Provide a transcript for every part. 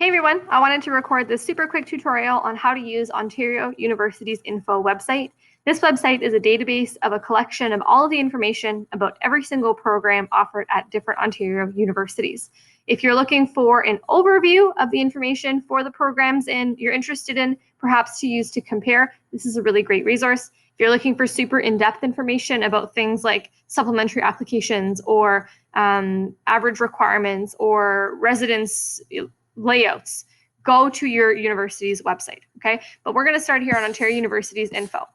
Hey everyone, I wanted to record this super quick tutorial on how to use Ontario University's info website. This website is a database of a collection of all of the information about every single program offered at different Ontario universities. If you're looking for an overview of the information for the programs you're interested in, perhaps to use to compare, this is a really great resource. If you're looking for super in-depth information about things like supplementary applications or average requirements or residence layouts, go to your university's website, okay? But we're going to start here on Ontario University's info.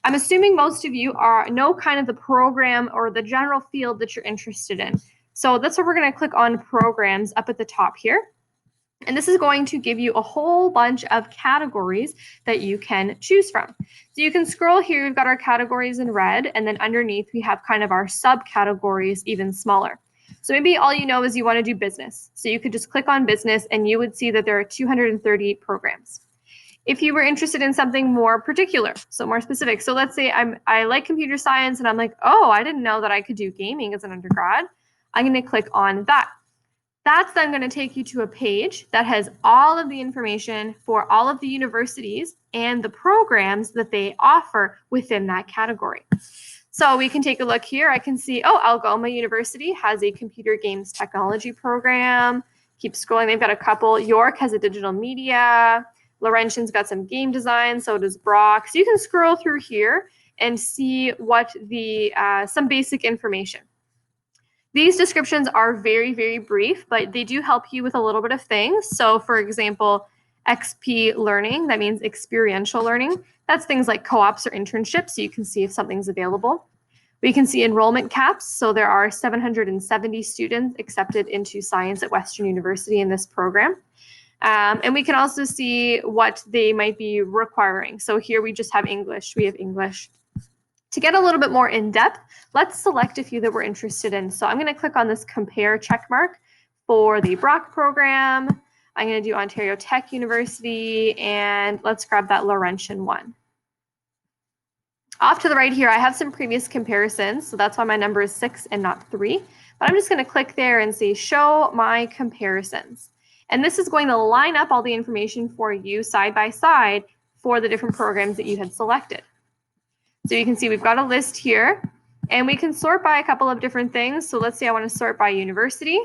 I'm assuming most of you know kind of the program or the general field that you're interested in. So that's where we're going to click on programs up at the top here. And this is going to give you a whole bunch of categories that you can choose from. So you can scroll here, we've got our categories in red, and then underneath we have kind of our subcategories even smaller. So maybe all you know is you want to do business. So you could just click on business and you would see that there are 238 programs. If you were interested in something more particular, so more specific. So let's say I like computer science and I'm like, oh, I didn't know that I could do gaming as an undergrad. I'm going to click on that. That's then going to take you to a page that has all of the information for all of the universities and the programs that they offer within that category. So we can take a look here. I can see, oh, Algoma University has a computer games technology program. Keep scrolling. They've got a couple. York has a digital media. Laurentian's got some game design. So does Brock. So you can scroll through here and see what some basic information. These descriptions are very, very brief, but they do help you with a little bit of things. So for example, XP learning, that means experiential learning. That's things like co-ops or internships, so you can see if something's available. We can see enrollment caps. So there are 770 students accepted into science at Western University in this program. And we can also see what they might be requiring. So here we just have English. We have English. To get a little bit more in depth, let's select a few that we're interested in. So I'm going to click on this compare check mark for the Brock program. I'm going to do Ontario Tech University, and let's grab that Laurentian one. Off to the right here, I have some previous comparisons, so that's why my number is 6 and not 3. But I'm just going to click there and say show my comparisons. And this is going to line up all the information for you side by side for the different programs that you had selected. So you can see we've got a list here, and we can sort by a couple of different things. So let's say I want to sort by university.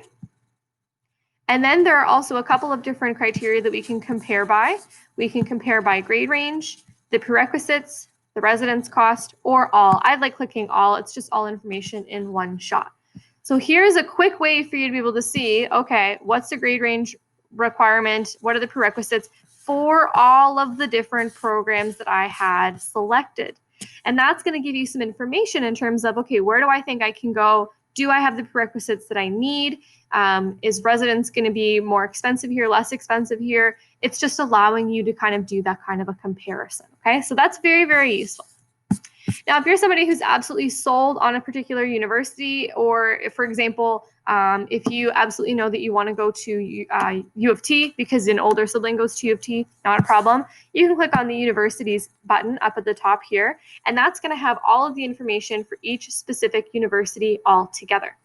And then there are also a couple of different criteria that we can compare by. We can compare by grade range, the prerequisites, the residence cost, or all. I like clicking all. It's just all information in one shot. So here's a quick way for you to be able to see, okay, what's the grade range requirement? What are the prerequisites for all of the different programs that I had selected? And that's going to give you some information in terms of, okay, where do I think I can go? Do I have the prerequisites that I need? Is residence going to be more expensive here, less expensive here? It's just allowing you to kind of do that kind of a comparison, okay? So that's very, very useful. Now, if you're somebody who's absolutely sold on a particular university, or if, for example, if you absolutely know that you want to go to U of T because an older sibling goes to U of T, not a problem. You can click on the universities button up at the top here, and that's going to have all of the information for each specific university all together.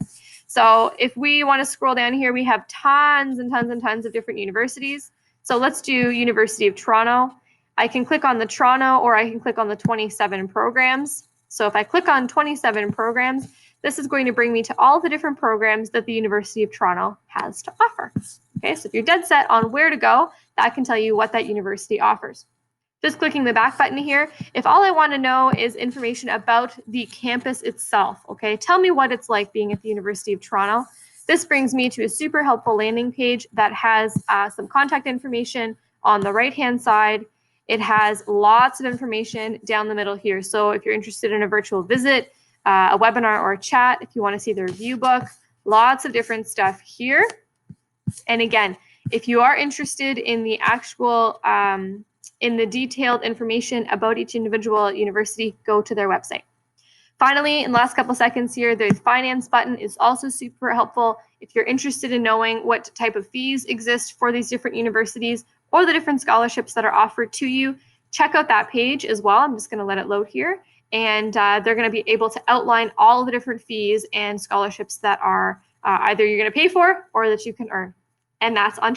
So if we want to scroll down here, we have tons and tons and tons of different universities. So let's do University of Toronto. I can click on the Toronto, or I can click on the 27 programs. So if I click on 27 programs, this is going to bring me to all the different programs that the University of Toronto has to offer. Okay, so if you're dead set on where to go, that can tell you what that university offers. Just clicking the back button here, if all I want to know is information about the campus itself, okay, tell me what it's like being at the University of Toronto. This brings me to a super helpful landing page that has some contact information on the right-hand side. It has lots of information down the middle here. So if you're interested in a virtual visit, a webinar, or a chat, if you want to see the review book, lots of different stuff here. And again, if you are interested in the actual, in the detailed information about each individual university, go to their website. Finally, in the last couple seconds here, the finance button is also super helpful. If you're interested in knowing what type of fees exist for these different universities or the different scholarships that are offered to you, check out that page as well. I'm just going to let it load here. And they're going to be able to outline all the different fees and scholarships that are either you're going to pay for or that you can earn. And that's Ontario.